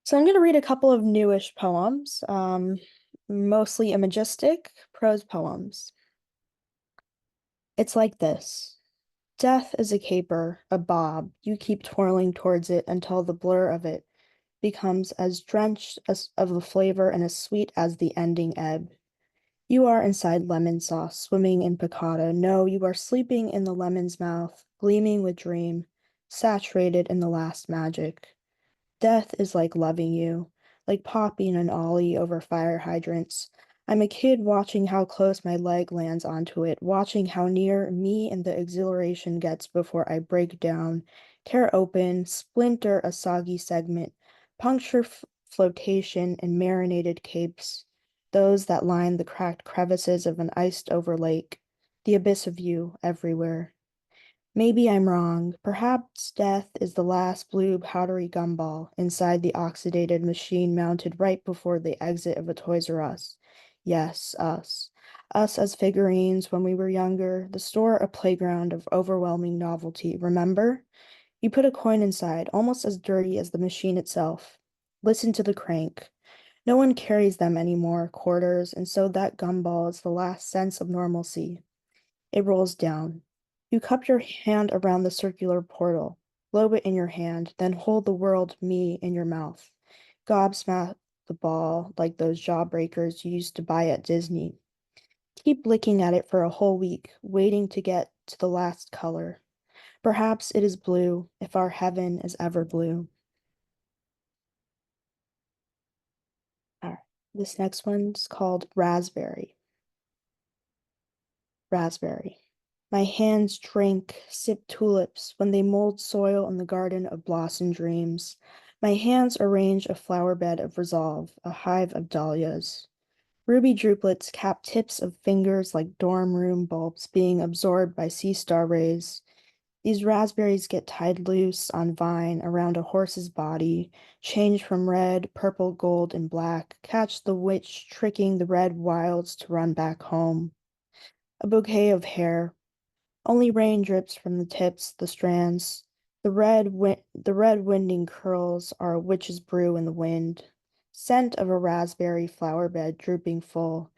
So I'm going to read a couple of newish poems, mostly imagistic prose poems. It's like this. Death is a caper, a bob. You keep twirling towards it until the blur of it becomes as drenched as of the flavor and as sweet as the ending ebb. You are inside lemon sauce, swimming in picada. No, you are sleeping in the lemon's mouth, gleaming with dream, saturated in the last magic. Death is like loving you, like popping an ollie over fire hydrants. I'm a kid watching how close my leg lands onto it, watching how near me and the exhilaration gets before I break down, tear open, splinter a soggy segment, puncture flotation and marinated capes, those that line the cracked crevices of an iced over lake, the abyss of you everywhere. Maybe I'm wrong. Perhaps death is the last blue powdery gumball inside the oxidated machine mounted right before the exit of a Toys R Us. Yes, us. Us as figurines when we were younger, the store a playground of overwhelming novelty. Remember? You put a coin inside, almost as dirty as the machine itself. Listen to the crank. No one carries them anymore, quarters, and so that gumball is the last sense of normalcy. It rolls down. You cup your hand around the circular portal, blow it in your hand, then hold the world me in your mouth. Gobsmack the ball like those jawbreakers you used to buy at Disney. Keep licking at it for a whole week, waiting to get to the last color. Perhaps it is blue, if our heaven is ever blue. All right. This next one's called Raspberry. Raspberry. My hands drink, sip tulips when they mold soil in the garden of blossom dreams. My hands arrange a flower bed of resolve, a hive of dahlias. Ruby drupelets cap tips of fingers like dorm room bulbs being absorbed by sea star rays. These raspberries get tied loose on vine around a horse's body, change from red, purple, gold, and black, catch the witch tricking the red wilds to run back home. A bouquet of hair, only rain drips from the tips, the strands. The red winding curls are a witch's brew in the wind. Scent of a raspberry flower bed drooping full,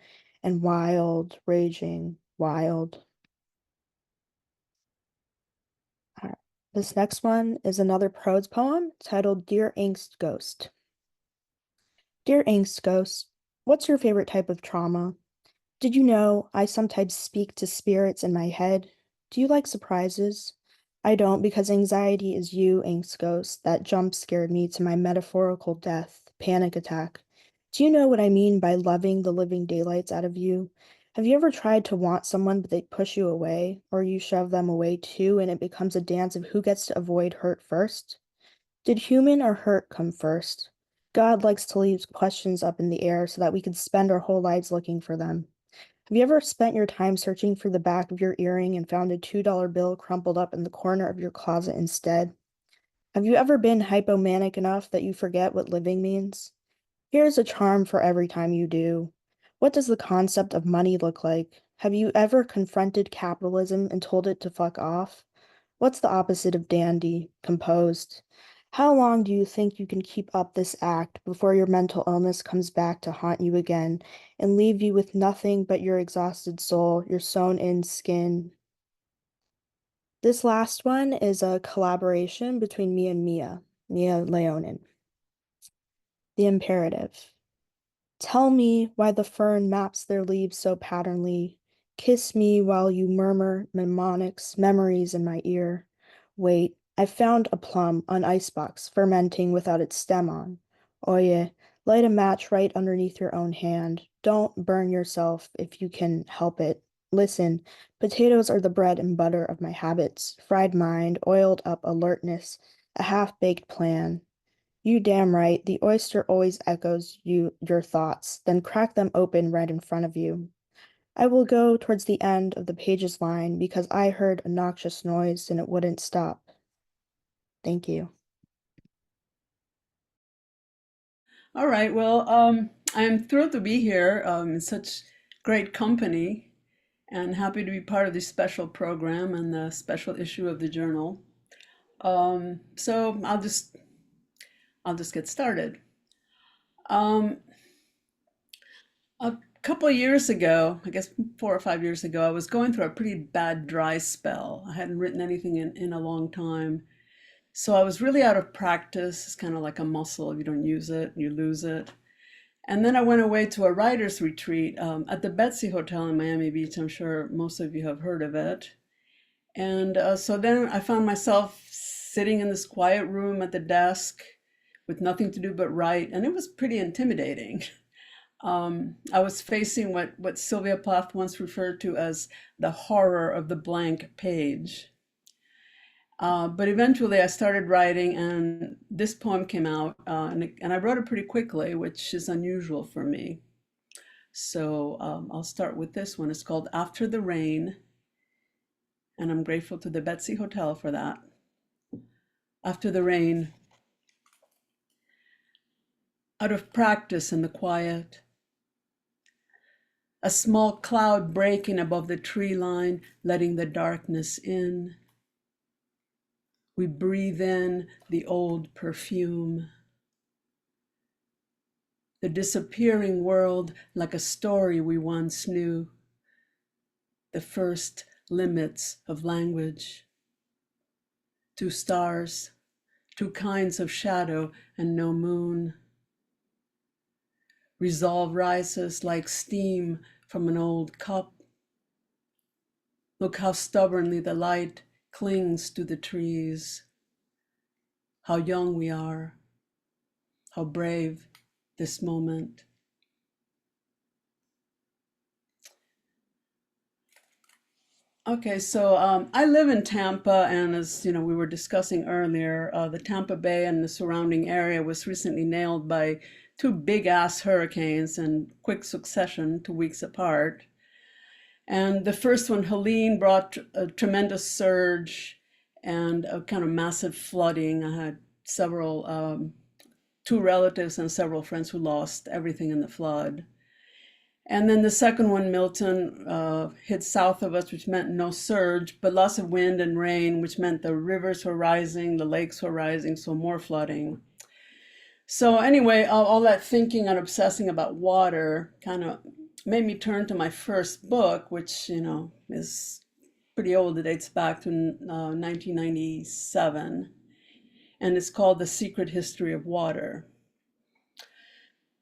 and wild, raging, wild. All right. This next one is another prose poem titled Dear Angst Ghost. Dear Angst Ghost, what's your favorite type of trauma? Did you know I sometimes speak to spirits in my head? Do you like surprises? I don't because anxiety is you, Angst Ghost, that jump scared me to my metaphorical death, panic attack. Do you know what I mean by loving the living daylights out of you? Have you ever tried to want someone but they push you away, or you shove them away too, and it becomes a dance of who gets to avoid hurt first? Did human or hurt come first? God likes to leave questions up in the air so that we can spend our whole lives looking for them. Have you ever spent your time searching for the back of your earring and found a $2 bill crumpled up in the corner of your closet instead? Have you ever been hypomanic enough that you forget what living means? Here's a charm for every time you do. What does the concept of money look like? Have you ever confronted capitalism and told it to fuck off? What's the opposite of dandy? Composed. How long do you think you can keep up this act before your mental illness comes back to haunt you again and leave you with nothing but your exhausted soul, your sewn-in skin? This last one is a collaboration between me and Mia Leonin. The imperative. Tell me why the fern maps their leaves so patternly. Kiss me while you murmur mnemonics, memories in my ear. Wait, I found a plum on icebox, fermenting without its stem on. Oye, light a match right underneath your own hand. Don't burn yourself if you can help it. Listen, potatoes are the bread and butter of my habits, fried mind, oiled up alertness, a half-baked plan. You damn right, the oyster always echoes your thoughts, then crack them open right in front of you. I will go towards the end of the page's line because I heard a noxious noise and it wouldn't stop. Thank you. All right. Well, I'm thrilled to be here in such great company and happy to be part of this special program and the special issue of the journal. So I'll just get started. Um, a couple of years ago, I guess 4 or 5 years ago, I was going through a pretty bad dry spell. I hadn't written anything in a long time. So I was really out of practice. It's kind of like a muscle. If you don't use it, you lose it. And then I went away to a writer's retreat at the Betsy Hotel in Miami Beach. I'm sure most of you have heard of it. And so then I found myself sitting in this quiet room at the desk with nothing to do but write. And it was pretty intimidating. I was facing what Sylvia Plath once referred to as the horror of the blank page. But eventually I started writing, and this poem came out, and I wrote it pretty quickly, which is unusual for me. So I'll start with this one. It's called After the Rain, and I'm grateful to the Betsy Hotel for that. After the rain, out of practice in the quiet, a small cloud breaking above the tree line, letting the darkness in. We breathe in the old perfume. The disappearing world like a story we once knew. The first limits of language. 2 stars, 2 kinds of shadow and no moon. Resolve rises like steam from an old cup. Look how stubbornly the light clings to the trees. How young we are. How brave this moment. Okay, so I live in Tampa, and as you know, we were discussing earlier, the Tampa Bay and the surrounding area was recently nailed by 2 big-ass hurricanes in quick succession, 2 weeks apart. And the first one, Helene, brought a tremendous surge and a kind of massive flooding. I had several, 2 relatives and several friends who lost everything in the flood. And then the second one, Milton, hit south of us, which meant no surge, but lots of wind and rain, which meant the rivers were rising, the lakes were rising, so more flooding. So anyway, all that thinking and obsessing about water kind of made me turn to my first book, which, you know, is pretty old. It dates back to 1997, and it's called The Secret History of Water.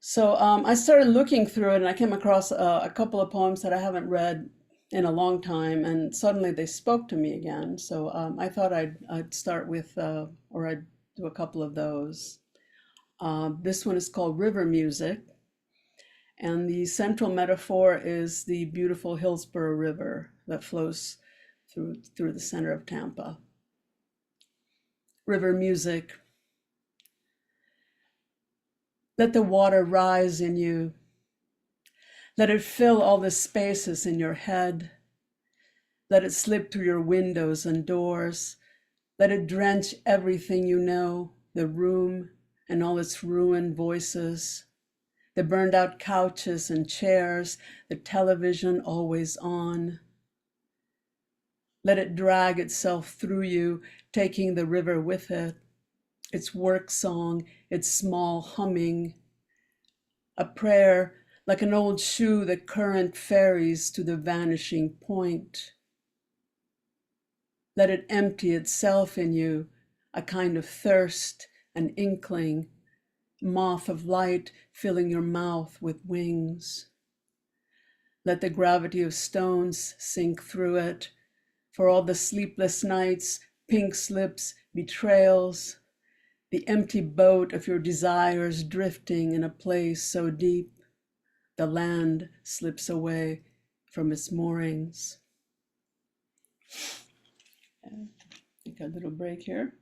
So I started looking through it, and I came across a couple of poems that I haven't read in a long time, and suddenly they spoke to me again. So I thought I'd start with, or I'd do a couple of those. This one is called River Music, and the central metaphor is the beautiful Hillsborough River that flows through the center of Tampa. River Music. Let the water rise in you. Let it fill all the spaces in your head. Let it slip through your windows and doors. Let it drench everything you know, the room and all its ruined voices, the burned out couches and chairs, the television always on. Let it drag itself through you, taking the river with it, its work song, its small humming, a prayer like an old shoe the current ferries to the vanishing point. Let it empty itself in you, a kind of thirst, an inkling, moth of light filling your mouth with wings. Let the gravity of stones sink through it, for all the sleepless nights, pink slips, betrayals, the empty boat of your desires drifting in a place so deep, the land slips away from its moorings. Take a little break here.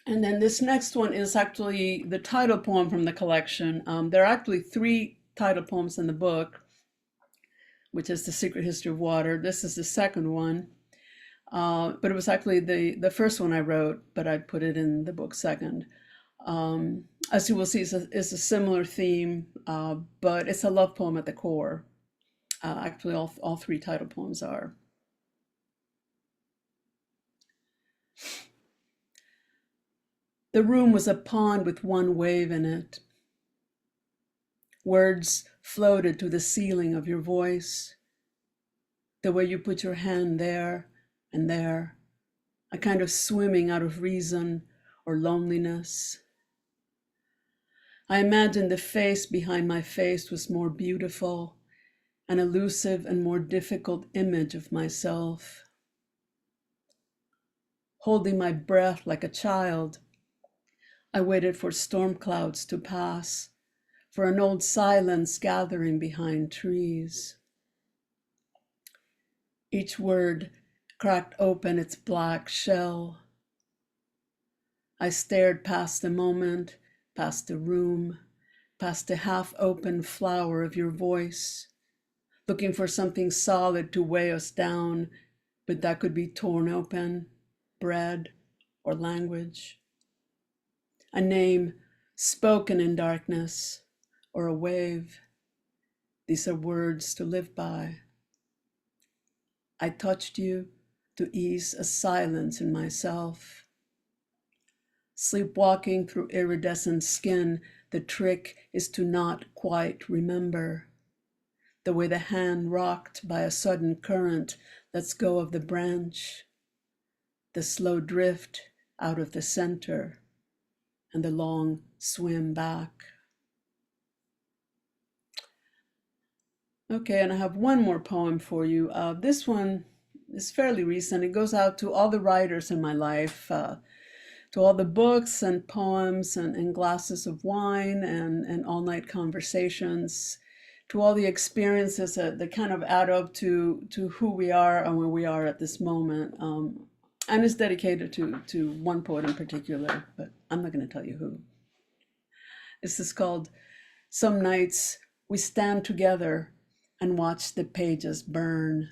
And then this next one is actually the title poem from the collection. There are actually 3 title poems in the book, which is The Secret History of Water. This is the second one, but it was actually the first one I wrote, but I put it in the book second. As you will see, it's a similar theme, but it's a love poem at the core. Actually, all 3 title poems are. The room was a pond with one wave in it. Words floated to the ceiling of your voice, the way you put your hand there and there, a kind of swimming out of reason or loneliness. I imagined the face behind my face was more beautiful, an elusive and more difficult image of myself. Holding my breath like a child, I waited for storm clouds to pass, for an old silence gathering behind trees. Each word cracked open its black shell. I stared past the moment, past the room, past the half-open flower of your voice, looking for something solid to weigh us down, but that could be torn open, bread or language. A name spoken in darkness or a wave. These are words to live by. I touched you to ease a silence in myself. Sleepwalking through iridescent skin, the trick is to not quite remember. The way the hand rocked by a sudden current lets go of the branch, the slow drift out of the center, and the long swim back. Okay, and I have one more poem for you. This one is fairly recent. It goes out to all the writers in my life, to all the books and poems and glasses of wine and all-night conversations, to all the experiences that kind of add up to who we are and where we are at this moment. And it's dedicated to one poet in particular, but I'm not going to tell you who. This is called Some Nights We Stand Together and Watch the Pages Burn.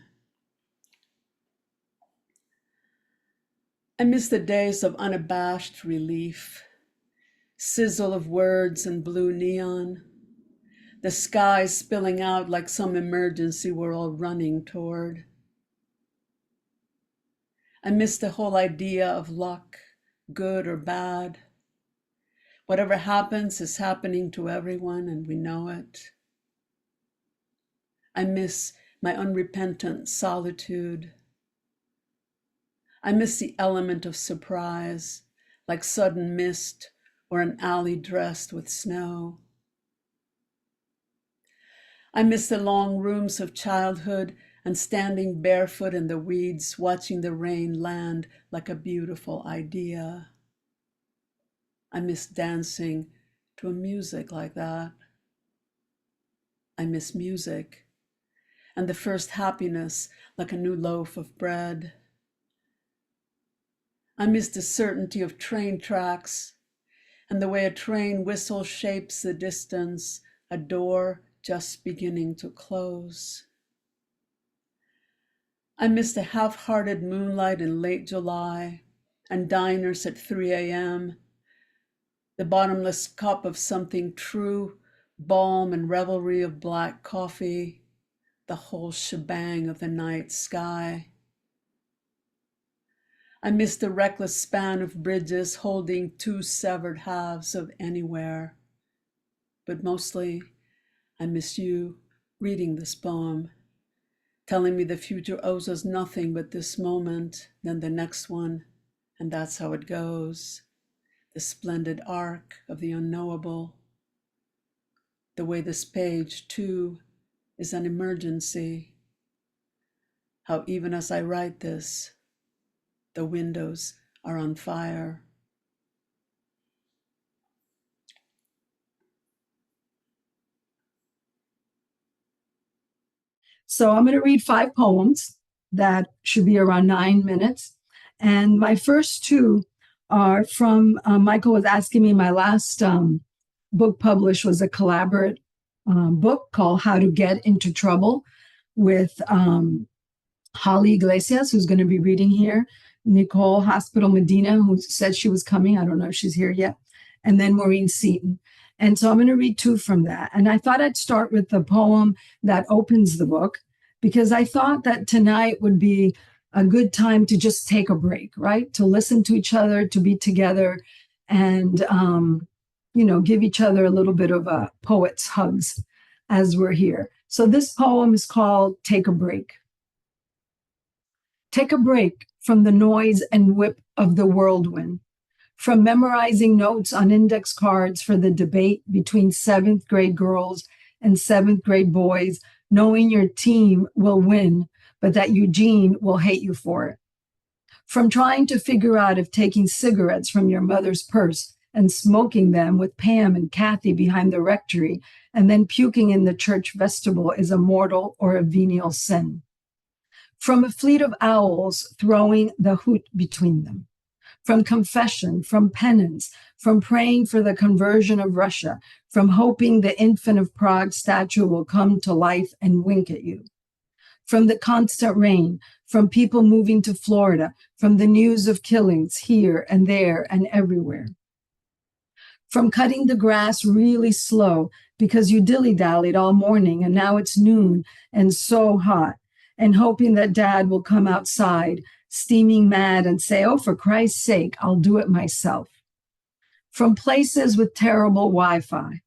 I miss the days of unabashed relief, sizzle of words and blue neon, the sky spilling out like some emergency we're all running toward. I miss the whole idea of luck, good or bad. Whatever happens is happening to everyone and we know it. I miss my unrepentant solitude. I miss the element of surprise, like sudden mist or an alley dressed with snow. I miss the long rooms of childhood and standing barefoot in the weeds, watching the rain land like a beautiful idea. I miss dancing to a music like that. I miss music and the first happiness like a new loaf of bread. I miss the certainty of train tracks and the way a train whistle shapes the distance, a door just beginning to close. I miss the half-hearted moonlight in late July and diners at 3 a.m., the bottomless cup of something true, balm and revelry of black coffee, the whole shebang of the night sky. I miss the reckless span of bridges holding two severed halves of anywhere. But mostly, I miss you reading this poem, telling me the future owes us nothing but this moment, then the next one, and that's how it goes. The splendid arc of the unknowable. The way this page, too, is an emergency. How even as I write this, the windows are on fire. So I'm going to read 5 poems that should be around 9 minutes. And my first 2 are from, Michael was asking me, my last book published was a collaborate book called How to Get into Trouble with Holly Iglesias, who's going to be reading here, Nicole Hospital Medina, who said she was coming. I don't know if she's here yet. And then Maureen Seaton. And so I'm going to read 2 from that. And I thought I'd start with the poem that opens the book, because I thought that tonight would be a good time to just take a break, right? To listen to each other, to be together, and, give each other a little bit of a poet's hugs as we're here. So this poem is called Take a Break. Take a break from the noise and whip of the whirlwind, from memorizing notes on index cards for the debate between seventh grade girls and seventh grade boys, knowing your team will win, but that Eugene will hate you for it. From trying to figure out if taking cigarettes from your mother's purse and smoking them with Pam and Kathy behind the rectory and then puking in the church vestibule is a mortal or a venial sin. From a fleet of owls throwing the hoot between them. From confession, from penance, from praying for the conversion of Russia, from hoping the infant of Prague statue will come to life and wink at you. From the constant rain, from people moving to Florida, from the news of killings here and there and everywhere. From cutting the grass really slow because you dilly-dallied all morning and now it's noon and so hot, and hoping that dad will come outside, steaming mad and say, oh, for Christ's sake, I'll do it myself. From places with terrible Wi-Fi.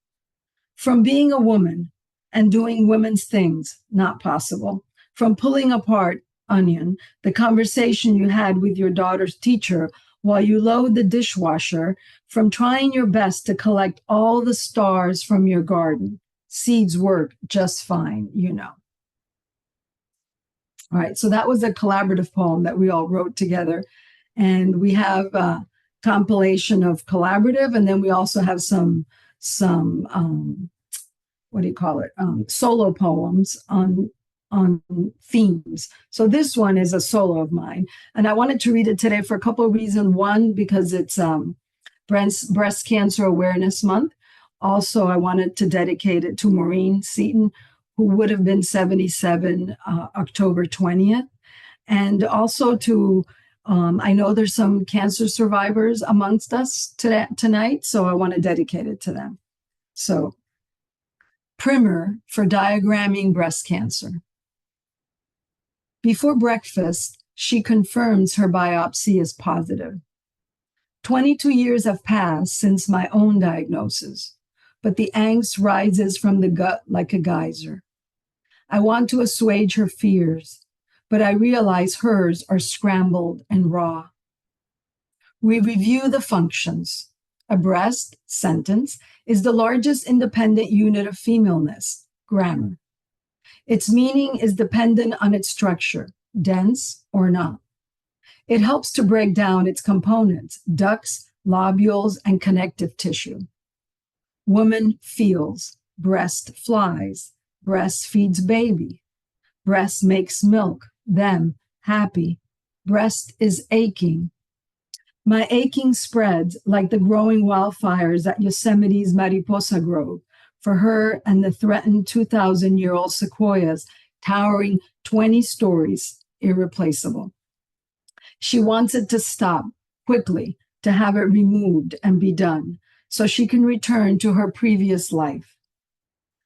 From being a woman and doing women's things, not possible. From pulling apart, onion, the conversation you had with your daughter's teacher while you load the dishwasher, from trying your best to collect all the stars from your garden. Seeds work just fine, you know. All right, so that was a collaborative poem that we all wrote together. And we have a compilation of collaborative, and then we also have some solo poems on themes. So this one is a solo of mine. And I wanted to read it today for a couple of reasons. One, because it's Breast Cancer Awareness Month. Also, I wanted to dedicate it to Maureen Seton, who would have been 77 October 20th. And also to, I know there's some cancer survivors amongst us tonight, so I want to dedicate it to them. So, primer for diagramming breast cancer. Before breakfast, she confirms her biopsy is positive. 22 years have passed since my own diagnosis, but the angst rises from the gut like a geyser. I want to assuage her fears, but I realize hers are scrambled and raw. We review the functions. A breast, sentence, is the largest independent unit of femaleness, grammar. Its meaning is dependent on its structure, dense or not. It helps to break down its components, ducts, lobules, and connective tissue. Woman feels, breast flies, breast feeds baby, breast makes milk, them happy, breast is aching. My aching spreads like the growing wildfires at Yosemite's Mariposa Grove for her and the threatened 2,000-year-old sequoias towering 20 stories, irreplaceable. She wants it to stop quickly, to have it removed and be done, so she can return to her previous life.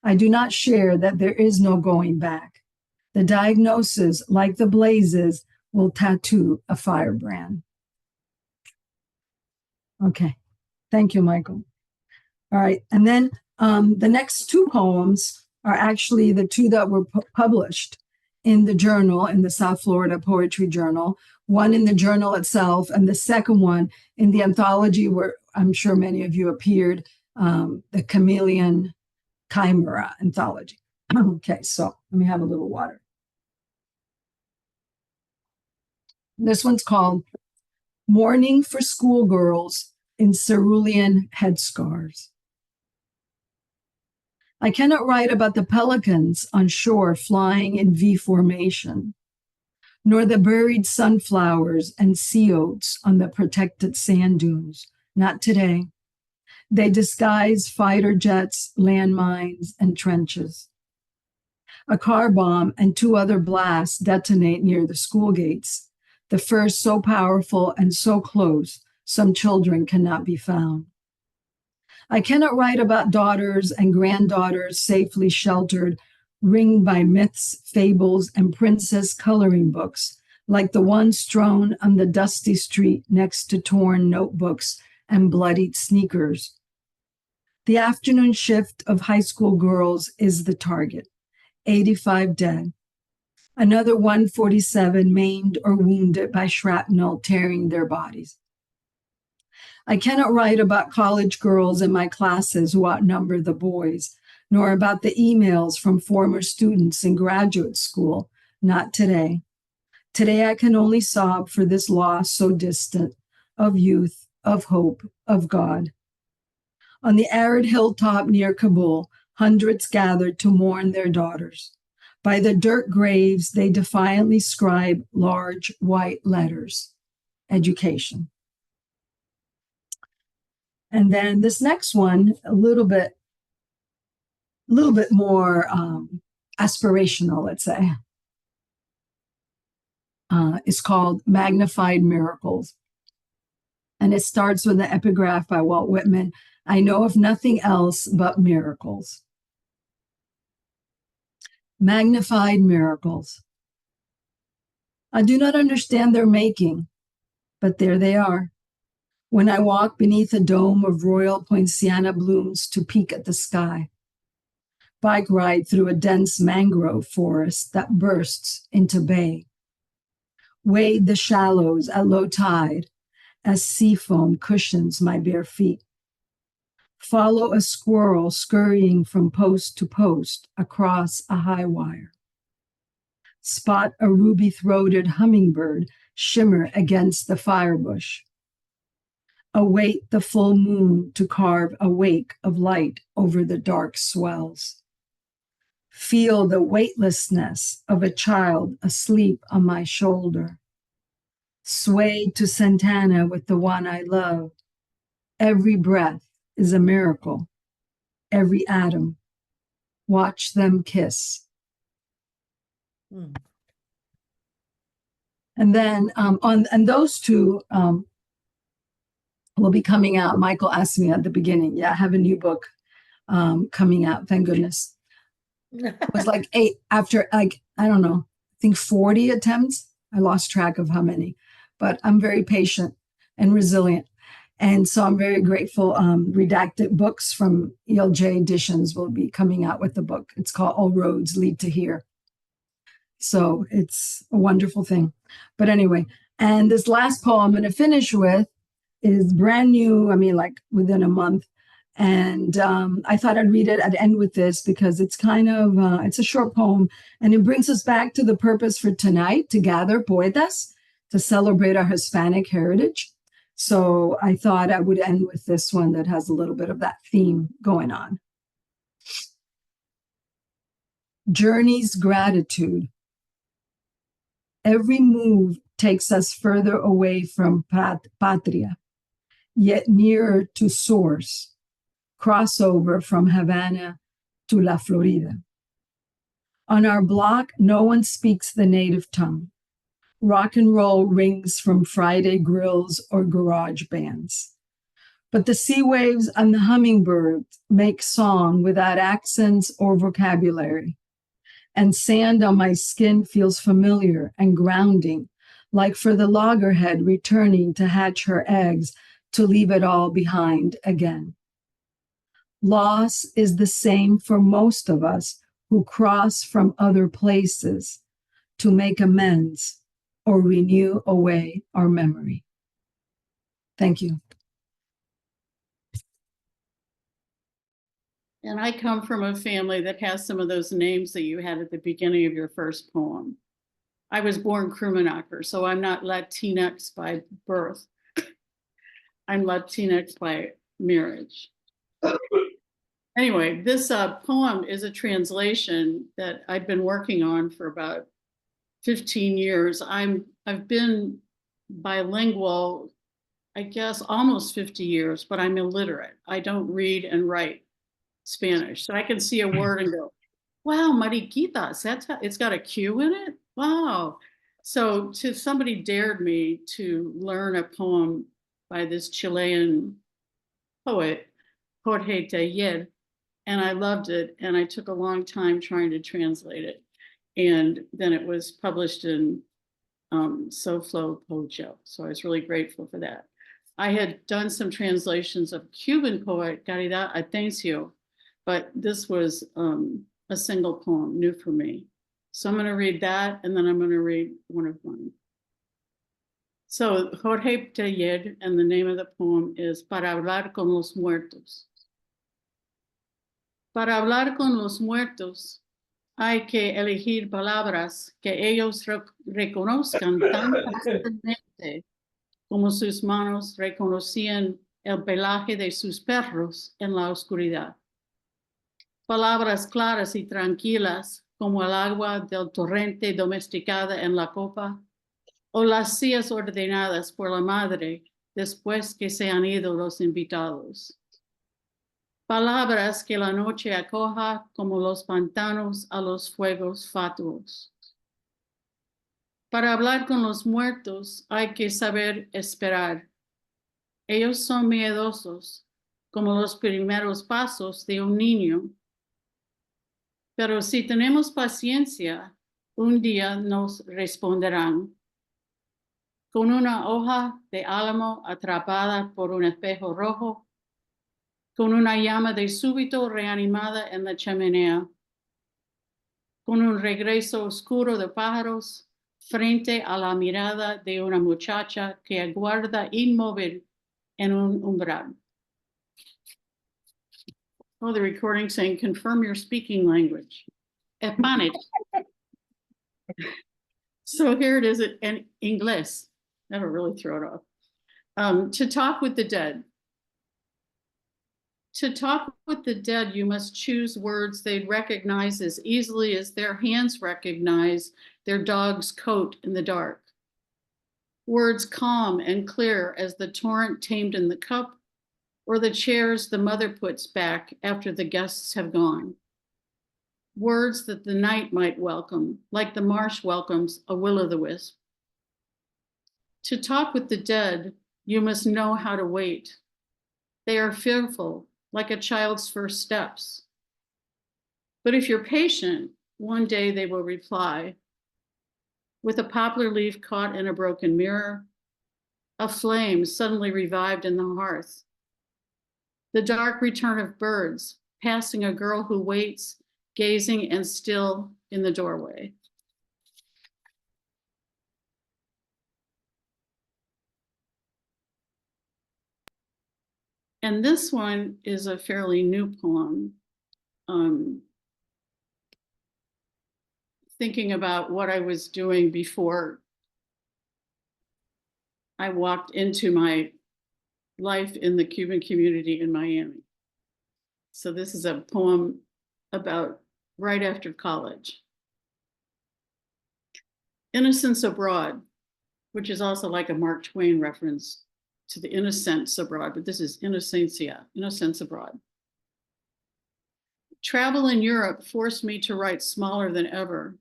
I do not share that there is no going back. The diagnosis, like the blazes, will tattoo a firebrand. Okay, thank you, Michael. All right, and then the next two poems are actually the two that were published in the journal, in the South Florida Poetry Journal, one in the journal itself, and the second one in the anthology where I'm sure many of you appeared, the Chameleon Chimera anthology. Okay, so let me have a little water. This one's called Mourning for Schoolgirls in Cerulean Headscarves. I cannot write about the pelicans on shore flying in V formation, nor the buried sunflowers and sea oats on the protected sand dunes. Not today. They disguise fighter jets, landmines, and trenches. A car bomb and two other blasts detonate near the school gates, the first so powerful and so close, some children cannot be found. I cannot write about daughters and granddaughters safely sheltered, ringed by myths, fables, and princess coloring books, like the one strewn on the dusty street next to torn notebooks and bloodied sneakers. The afternoon shift of high school girls is the target. 85 dead. Another 147 maimed or wounded by shrapnel tearing their bodies. I cannot write about college girls in my classes who outnumber the boys, nor about the emails from former students in graduate school. Not today. Today I can only sob for this loss so distant of youth, of hope, of God. On the arid hilltop near Kabul, hundreds gathered to mourn their daughters. By the dirt graves, they defiantly scribe large white letters. Education. And then this next one, a little bit more aspirational, let's say, is called Magnified Miracles. And it starts with an epigraph by Walt Whitman. I know of nothing else but miracles. Magnified miracles. I do not understand their making, but there they are. When I walk beneath a dome of royal poinciana blooms to peek at the sky. Bike ride through a dense mangrove forest that bursts into bay. Wade the shallows at low tide as sea foam cushions my bare feet. Follow a squirrel scurrying from post to post across a high wire. Spot a ruby-throated hummingbird shimmer against the firebush. Await the full moon to carve a wake of light over the dark swells. Feel the weightlessness of a child asleep on my shoulder. Sway to Santana with the one I love. Every breath is a miracle. Every atom. Watch them kiss. And then and those two will be coming out. Michael asked me at the beginning, yeah, I have a new book coming out, thank goodness. It was like 8 after, like, I don't know, I think 40 attempts. I lost track of how many, but I'm very patient and resilient. And so I'm very grateful. Redacted Books from ELJ Editions will be coming out with the book. It's called All Roads Lead to Here. So it's a wonderful thing. But anyway, and this last poem I'm going to finish with is brand new, I mean, like within a month. And I thought I'd read it. I'd end with this because it's kind of, it's a short poem. And it brings us back to the purpose for tonight, to gather poetas, to celebrate our Hispanic heritage. So I thought I would end with this one that has a little bit of that theme going on. Journey's gratitude. Every move takes us further away from patria, yet nearer to source. Crossover from Havana to La Florida. On our block, no one speaks the native tongue. Rock and roll rings from Friday grills or garage bands. But the sea waves and the hummingbirds make song without accents or vocabulary. And sand on my skin feels familiar and grounding, like for the loggerhead returning to hatch her eggs to leave it all behind again. Loss is the same for most of us who cross from other places to make amends or renew away our memory. Thank you. And I come from a family that has some of those names that you had at the beginning of your first poem. I was born Krummenacher, so I'm not Latinx by birth. I'm Latinx by marriage. Anyway, this poem is a translation that I've been working on for about 15 years. I've been bilingual, I guess, almost 50 years, but I'm illiterate. I don't read and write Spanish. So I can see a word and go, wow, mariquitas, it's got a Q in it? Wow. So somebody dared me to learn a poem by this Chilean poet, Jorge Tejer, and I loved it. And I took a long time trying to translate it. And then it was published in SoFloPoJo. So I was really grateful for that. I had done some translations of Cuban poet Caridad Atencio, but this was a single poem, new for me. So I'm going to read that, and then I'm going to read one of mine. So Jorge Teller, and the name of the poem is Para hablar con los muertos. Para hablar con los muertos, hay que elegir palabras que ellos reconozcan tan fácilmente como sus manos reconocían el pelaje de sus perros en la oscuridad. Palabras claras y tranquilas como el agua del torrente domesticada en la copa, o las sillas ordenadas por la madre después que se han ido los invitados. Palabras que la noche acoja como los pantanos a los fuegos fatuos. Para hablar con los muertos hay que saber esperar. Ellos son miedosos, como los primeros pasos de un niño. Pero si tenemos paciencia, un día nos responderán. Con una hoja de álamo atrapada por un espejo rojo, con una llama de súbito reanimada en la chimenea, con un regreso oscuro de pájaros frente a la mirada de una muchacha que aguarda inmóvil en un umbral. Oh, the recording saying, confirm your speaking language. Spanish. So here it is in English. That'll really throw it off. To talk with the dead. To talk with the dead, you must choose words they'd recognize as easily as their hands recognize their dog's coat in the dark. Words calm and clear as the torrent tamed in the cup, or the chairs the mother puts back after the guests have gone. Words that the night might welcome, like the marsh welcomes a will-o'-the-wisp. To talk with the dead, you must know how to wait. They are fearful, like a child's first steps. But if you're patient, one day they will reply. With a poplar leaf caught in a broken mirror, a flame suddenly revived in the hearth. The dark return of birds, passing a girl who waits, gazing and still in the doorway. And this one is a fairly new poem. Thinking about what I was doing before I walked into my life in the Cuban community in Miami. So this is a poem about right after college. Innocence Abroad, which is also like a Mark Twain reference to the innocence abroad, but this is innocencia, innocence abroad. Travel in Europe forced me to write smaller than ever,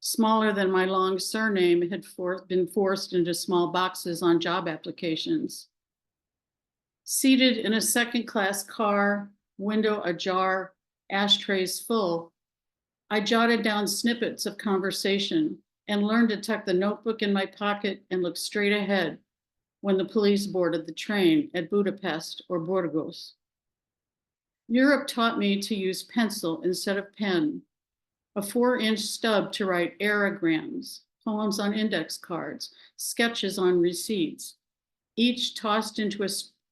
smaller than my long surname had been forced into small boxes on job applications. Seated in a second-class car, window ajar, ashtrays full, I jotted down snippets of conversation and learned to tuck the notebook in my pocket and look straight ahead when the police boarded the train at Budapest or Burgos. Europe taught me to use pencil instead of pen, a 4-inch stub to write aerograms, poems on index cards, sketches on receipts, each tossed into a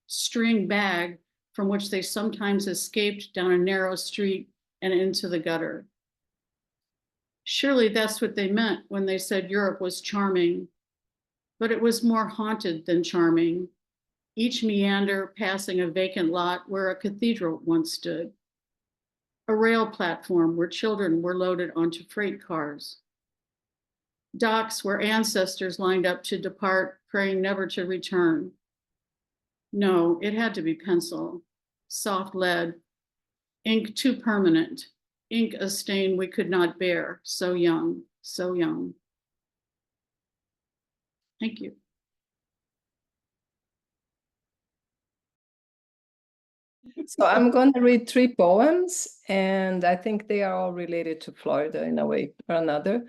string bag from which they sometimes escaped down a narrow street and into the gutter. Surely that's what they meant when they said Europe was charming, but it was more haunted than charming, each meander passing a vacant lot where a cathedral once stood, a rail platform where children were loaded onto freight cars, docks where ancestors lined up to depart, praying never to return. No, it had to be pencil, soft lead, ink too permanent, ink a stain we could not bear, so young, so young. Thank you. So I'm going to read 3 poems, and I think they are all related to Florida in a way or another.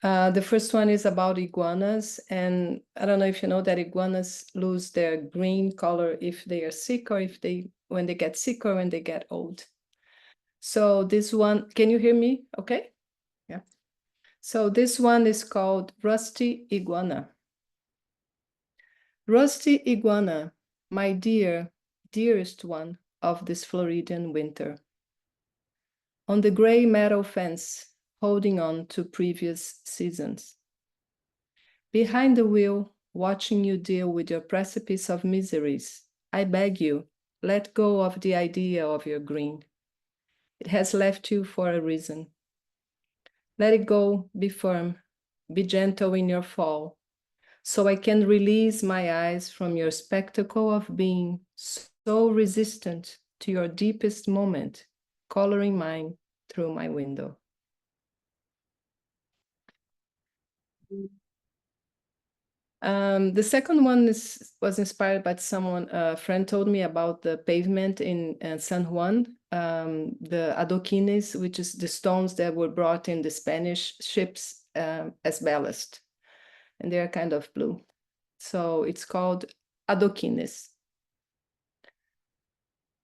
The first one is about iguanas, and I don't know if you know that iguanas lose their green color if they are sick or if when they get sick or when they get old. So this one, can you hear me? Okay. Yeah. So this one is called Rusty Iguana. Rusty iguana, my dearest one of this Floridian winter. On the gray metal fence, holding on to previous seasons. Behind the wheel, watching you deal with your precipice of miseries, I beg you, let go of the idea of your green. It has left you for a reason. Let it go, be firm, be gentle in your fall, so I can release my eyes from your spectacle of being so resistant to your deepest moment, coloring mine through my window. The second one was inspired by someone, a friend told me about the pavement in San Juan, the adoquines, which is the stones that were brought in the Spanish ships as ballast. And they are kind of blue. So it's called adoquines.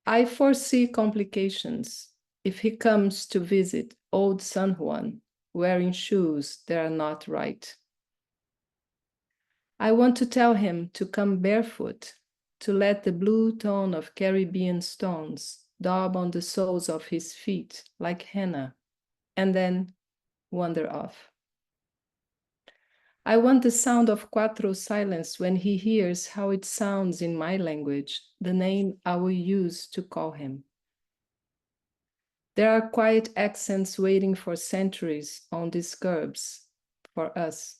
I foresee complications if he comes to visit old San Juan wearing shoes that are not right. I want to tell him to come barefoot, to let the blue tone of Caribbean stones daub on the soles of his feet like henna, and then wander off. I want the sound of quattro silence when he hears how it sounds in my language, the name I will use to call him. There are quiet accents waiting for centuries on these curbs for us.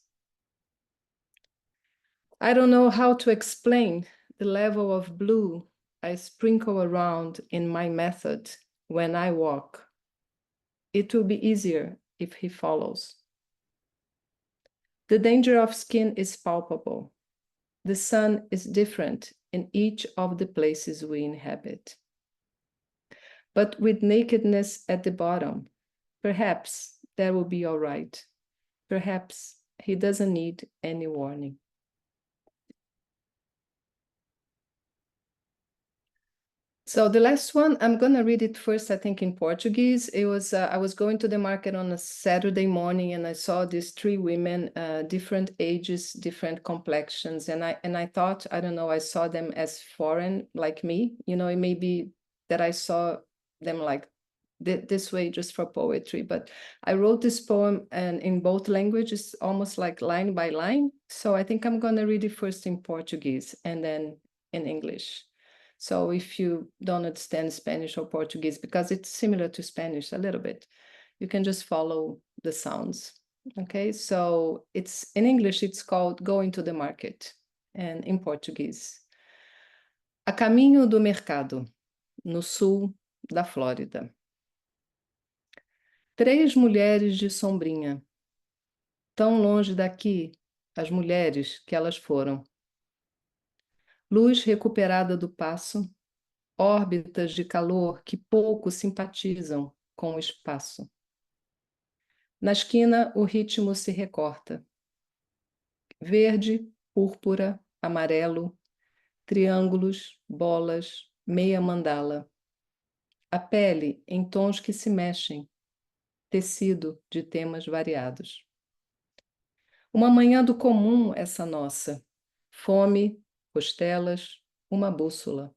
I don't know how to explain the level of blue I sprinkle around in my method when I walk. It will be easier if he follows. The danger of skin is palpable. The sun is different in each of the places we inhabit. But with nakedness at the bottom, perhaps that will be all right. Perhaps he doesn't need any warning. So the last one, I'm going to read it first, I think, in Portuguese. It was, I was going to the market on a Saturday morning and I saw these three women, different ages, different complexions. And I thought, I don't know, I saw them as foreign, like me. You know, it may be that I saw them like this way just for poetry. But I wrote this poem and in both languages, almost like line by line. So I think I'm going to read it first in Portuguese and then in English. So if you don't understand Spanish or Portuguese, because it's similar to Spanish a little bit, you can just follow the sounds. Okay, so it's in English, it's called Going to the Market, and in Portuguese. A caminho do mercado, no sul da Flórida. Três mulheres de sombrinha. Tão longe daqui, as mulheres que elas foram. Luz recuperada do passo, órbitas de calor que pouco simpatizam com o espaço. Na esquina, o ritmo se recorta. Verde, púrpura, amarelo, triângulos, bolas, meia mandala. A pele em tons que se mexem, tecido de temas variados. Uma manhã do comum essa nossa. Fome, costelas, uma bússola.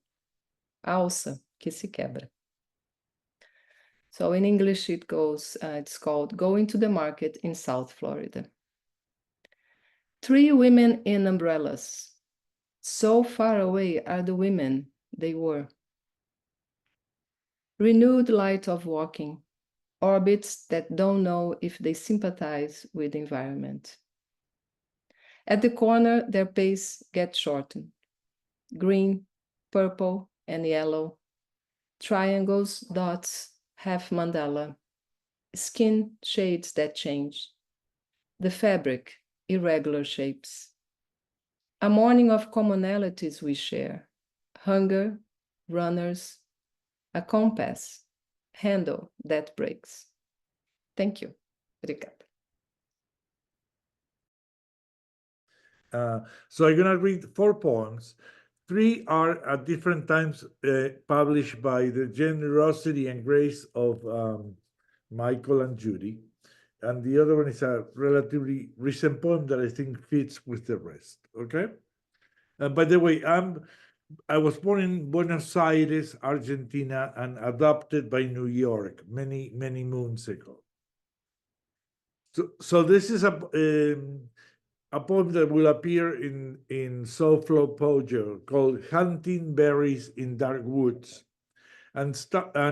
Alça que se quebra. So in English it goes, it's called Going to the Market in South Florida. Three women in umbrellas. So far away are the women they were. Renewed light of walking, orbits that don't know if they sympathize with the environment. At the corner, their pace gets shortened. Green, purple, and yellow. Triangles, dots, half mandala. Skin shades that change. The fabric, irregular shapes. A morning of commonalities we share. Hunger, runners, a compass, handle that breaks. Thank you. Obrigada. So I'm gonna read 4 poems. 3 are at different times published by the generosity and grace of Michael and Judy. And the other one is a relatively recent poem that I think fits with the rest, okay? By the way, I was born in Buenos Aires, Argentina, and adopted by New York many, many moons ago. So this is a poem that will appear in SoFloPoJo called Hunting Berries in Dark Woods, and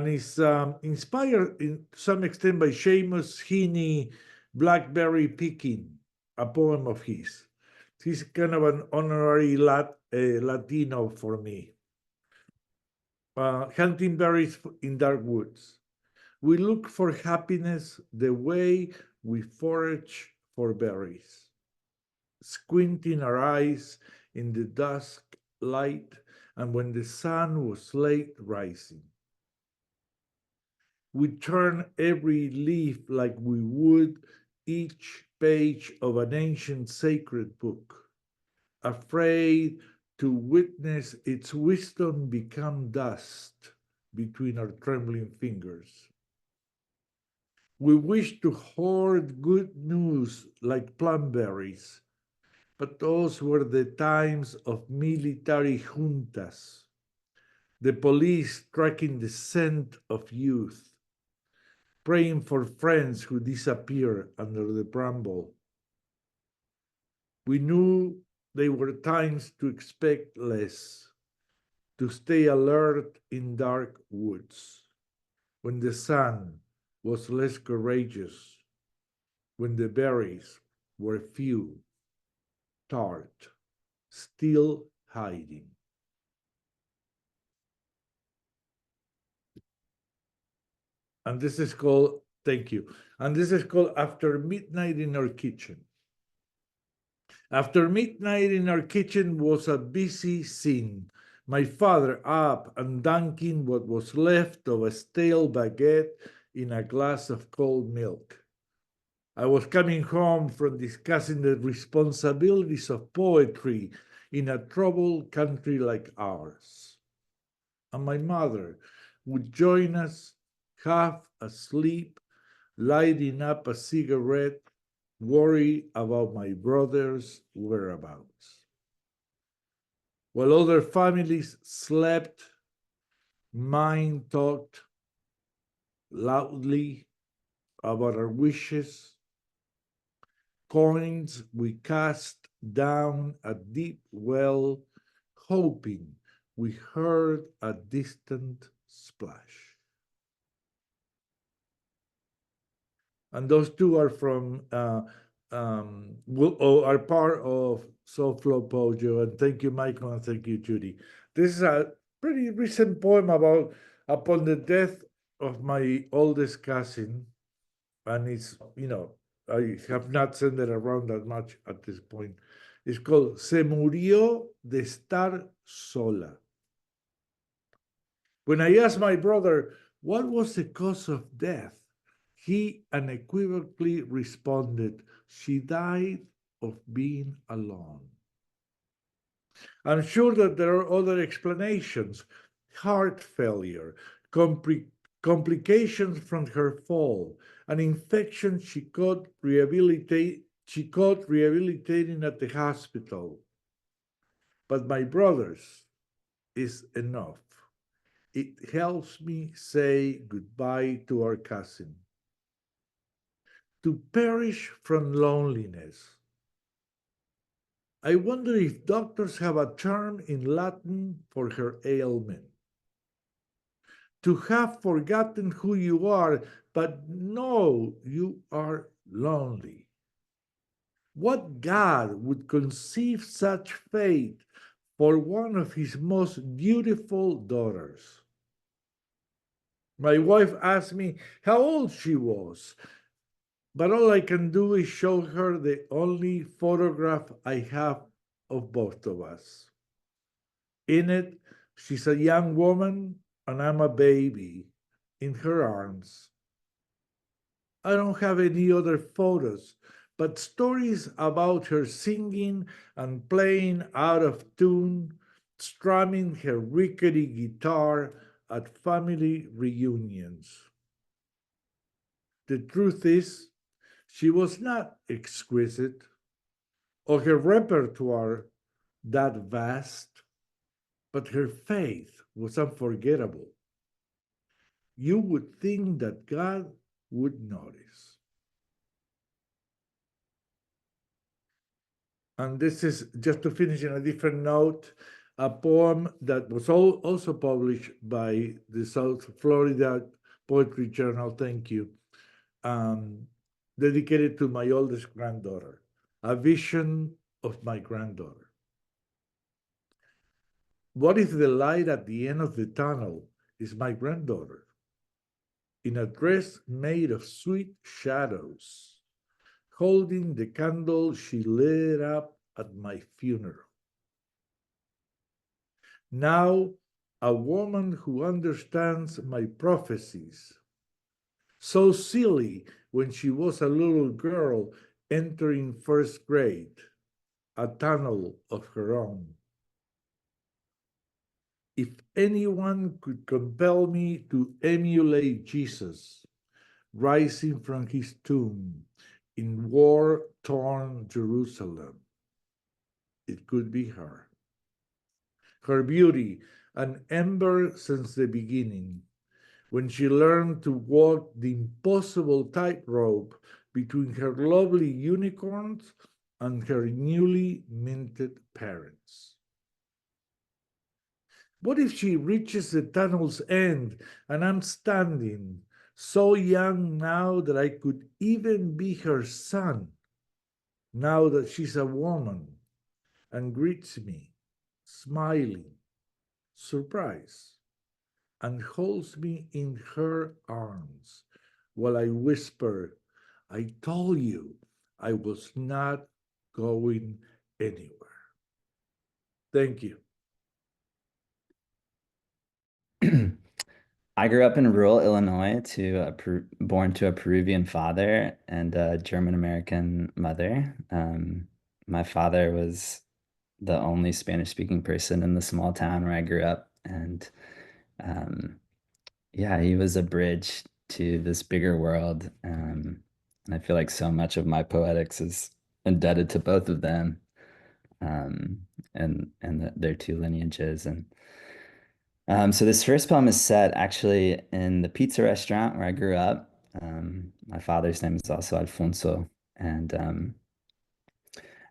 is inspired in some extent by Seamus Heaney, Blackberry Picking, a poem of his. He's kind of an honorary Latino for me. Hunting berries in dark woods. We look for happiness the way we forage for berries, squinting our eyes in the dusk light and when the sun was late rising. We turn every leaf like we would each page of an ancient sacred book, afraid to witness its wisdom become dust between our trembling fingers. We wish to hoard good news like plumberries, but those were the times of military juntas, the police tracking the scent of youth, praying for friends who disappear under the bramble. We knew they were times to expect less, to stay alert in dark woods, when the sun was less courageous, when the berries were few, tart, still hiding. And this is called, thank you, and this is called After Midnight in Our Kitchen. After midnight in our kitchen was a busy scene. My father up and dunking what was left of a stale baguette in a glass of cold milk. I was coming home from discussing the responsibilities of poetry in a troubled country like ours. And my mother would join us, half asleep, lighting up a cigarette, worry about my brother's whereabouts. While other families slept, mine talked loudly about our wishes, coins we cast down a deep well, hoping we heard a distant splash. And those two are from are part of SoFloPoJo. And thank you, Michael, and thank you, Judy. This is a pretty recent poem upon the death of my oldest cousin, and it's, I have not sent it around that much at this point. It's called Se murió de estar sola. When I asked my brother what was the cause of death, he unequivocally responded, she died of being alone. I'm sure that there are other explanations: heart failure, complications from her fall, an infection she caught rehabilitating at the hospital. But my brother's is enough. It helps me say goodbye to our cousin. To perish from loneliness. I wonder if doctors have a term in Latin for her ailment. To have forgotten who you are, but know you are lonely. What God would conceive such fate for one of his most beautiful daughters? My wife asked me how old she was, but all I can do is show her the only photograph I have of both of us. In it, she's a young woman and I'm a baby in her arms. I don't have any other photos, but stories about her singing and playing out of tune, strumming her rickety guitar at family reunions. The truth is, she was not exquisite, or her repertoire that vast, but her faith was unforgettable. You would think that God would notice. And this is, just to finish in a different note, a poem that was also published by the South Florida Poetry Journal, thank you, dedicated to my oldest granddaughter, a vision of my granddaughter. What if the light at the end of the tunnel is my granddaughter, in a dress made of sweet shadows, holding the candle she lit up at my funeral? Now, a woman who understands my prophecies, so silly when she was a little girl entering first grade, a tunnel of her own. If anyone could compel me to emulate Jesus, rising from his tomb in war-torn Jerusalem, it could be her. Her beauty, an ember since the beginning, when she learned to walk the impossible tightrope between her lovely unicorns and her newly minted parents. What if she reaches the tunnel's end and I'm standing, so young now that I could even be her son, now that she's a woman, and greets me, smiling, surprised, and holds me in her arms while I whisper, I told you I was not going anywhere. Thank you. I grew up in rural Illinois, born to a Peruvian father and a German American mother. My father was the only Spanish-speaking person in the small town where I grew up, and yeah, he was a bridge to this bigger world. And I feel like so much of my poetics is indebted to both of them, and their two lineages. And so this first poem is set actually in the pizza restaurant where I grew up. My father's name is also Alfonso, and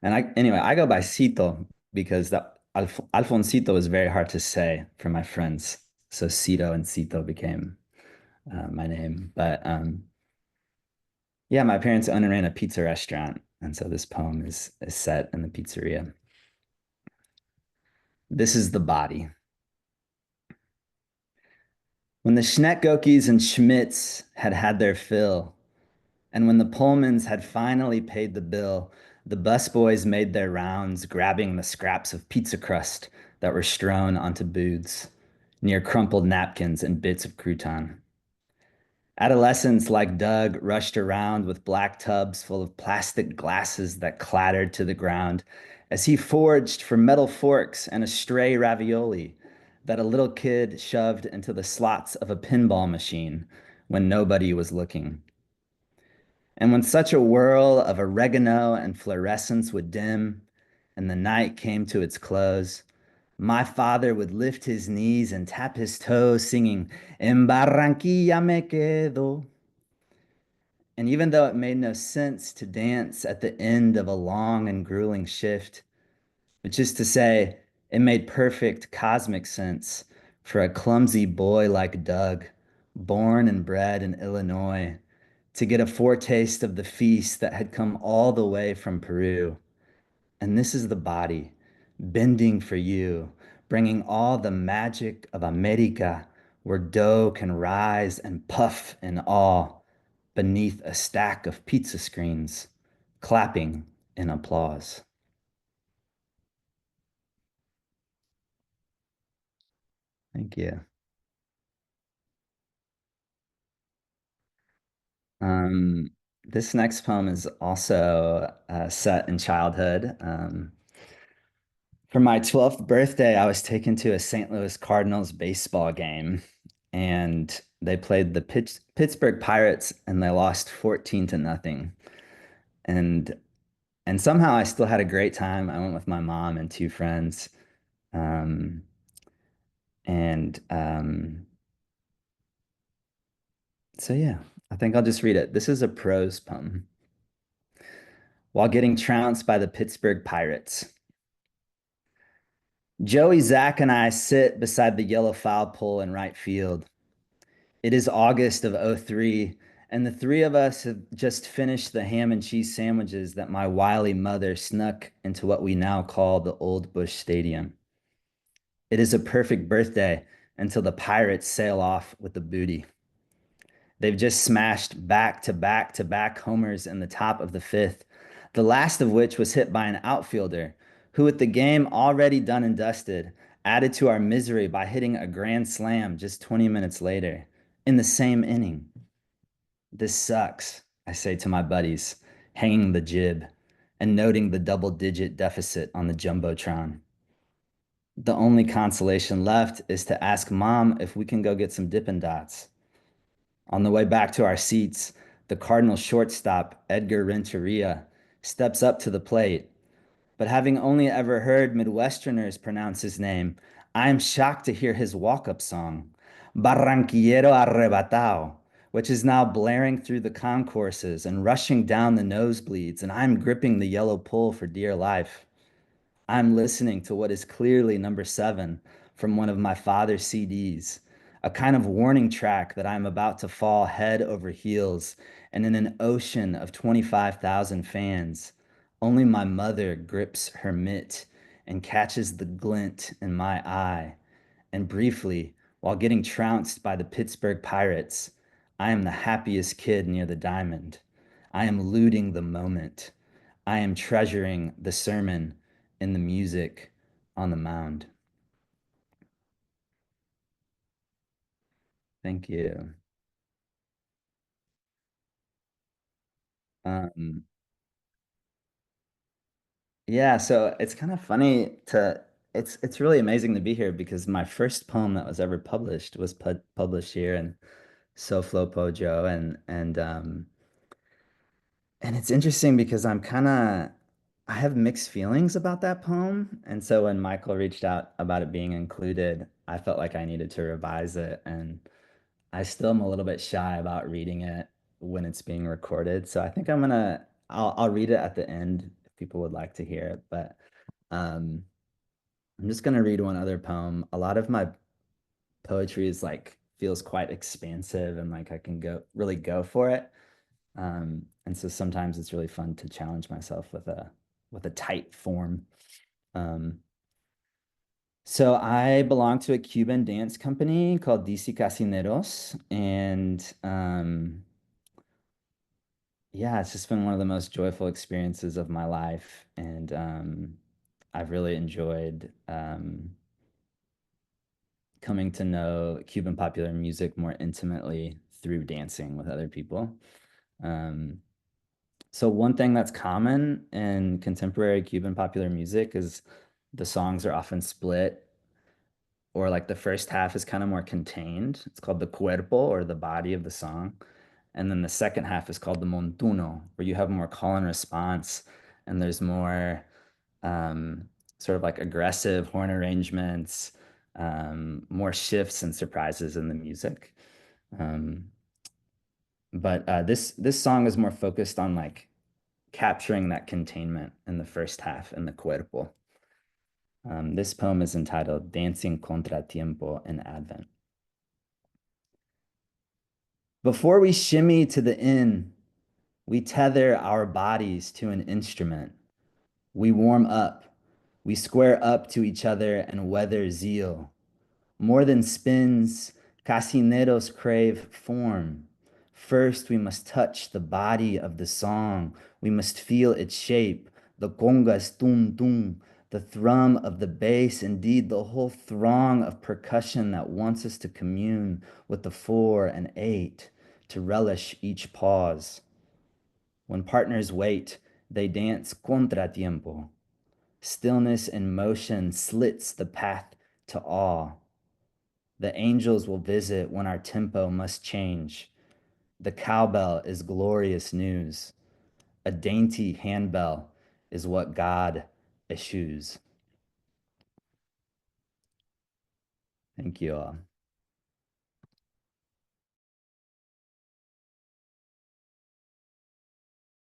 anyway, I go by Sito because Alfonsito is very hard to say for my friends. So Sito and Sito became my name. But yeah, my parents own and ran a pizza restaurant, and so this poem is set in the pizzeria. This is the body. When the Schneckgokis and Schmidts had had their fill, and when the Pullmans had finally paid the bill, the busboys made their rounds, grabbing the scraps of pizza crust that were strewn onto booths, near crumpled napkins and bits of crouton. Adolescents like Doug rushed around with black tubs full of plastic glasses that clattered to the ground as he foraged for metal forks and a stray ravioli that a little kid shoved into the slots of a pinball machine when nobody was looking. And when such a whirl of oregano and fluorescence would dim and the night came to its close, my father would lift his knees and tap his toes, singing, En Barranquilla me quedo. And even though it made no sense to dance at the end of a long and grueling shift, which is to say, it made perfect cosmic sense for a clumsy boy like Doug, born and bred in Illinois, to get a foretaste of the feast that had come all the way from Peru. And this is the body, bending for you, bringing all the magic of America, where dough can rise and puff in awe beneath a stack of pizza screens, clapping in applause. Thank you. This next poem is also set in childhood. For my 12th birthday, I was taken to a St. Louis Cardinals baseball game, and they played the Pittsburgh Pirates, and they lost 14 to nothing. And and somehow I still had a great time. I went with my mom and two friends. Um, and so yeah, I think I'll just read it. This is a prose poem. While getting trounced by the Pittsburgh Pirates. Joey, Zach, and I sit beside the yellow foul pole in right field. It is August of '03, and the three of us have just finished the ham and cheese sandwiches that my wily mother snuck into what we now call the Old Bush Stadium. It is a perfect birthday until the Pirates sail off with the booty. They've just smashed back to back to back homers in the top of the fifth, the last of which was hit by an outfielder who, with the game already done and dusted, added to our misery by hitting a grand slam just 20 minutes later in the same inning. This sucks, I say to my buddies, hanging the jib and noting the double-digit deficit on the Jumbotron. The only consolation left is to ask Mom if we can go get some Dippin' Dots. On the way back to our seats, the Cardinal shortstop, Edgar Renteria, steps up to the plate. But having only ever heard Midwesterners pronounce his name, I am shocked to hear his walk-up song, Barranquillero Arrebatao, which is now blaring through the concourses and rushing down the nosebleeds, and I'm gripping the yellow pole for dear life. I'm listening to what is clearly number 7 from one of my father's CDs, a kind of warning track that I'm about to fall head over heels and in an ocean of 25,000 fans. Only my mother grips her mitt and catches the glint in my eye. And briefly, while getting trounced by the Pittsburgh Pirates, I am the happiest kid near the diamond. I am looting the moment. I am treasuring the sermon in the music on the mound. Thank you. Um, yeah, so it's kind of funny to it's really amazing to be here because my first poem that was ever published was published here in SoFloPoJo and it's interesting because I have mixed feelings about that poem. And so when Michael reached out about it being included, I felt like I needed to revise it. And I still am a little bit shy about reading it when it's being recorded. So I think I'll read it at the end if people would like to hear it. But um, I'm just gonna read one other poem. A lot of my poetry is like feels quite expansive and like I can go for it. And so sometimes it's really fun to challenge myself with a tight form. Um, so I belong to a Cuban dance company called DC Casineros, and yeah, it's just been one of the most joyful experiences of my life, and I've really enjoyed coming to know Cuban popular music more intimately through dancing with other people. Um, So one thing that's common in contemporary Cuban popular music is the songs are often split, or like the first half is kind of more contained. It's called the cuerpo, or the body of the song. And then the second half is called the montuno, where you have more call and response, and there's more um, sort of like aggressive horn arrangements, more shifts and surprises in the music. Um, but this song is more focused on like capturing that containment in the first half in the cuerpo. This poem is entitled Dancing Contra Tiempo in Advent. Before we shimmy to the inn, we tether our bodies to an instrument. We warm up. We square up to each other and weather zeal. More than spins, casineros crave form. First, we must touch the body of the song. We must feel its shape, the congas tum tum, the thrum of the bass, indeed, the whole throng of percussion that wants us to commune with the 4 and 8, to relish each pause. When partners wait, they dance contratiempo. Stillness in motion slits the path to awe. The angels will visit when our tempo must change. The cowbell is glorious news. A dainty handbell is what God eschews. Thank you all.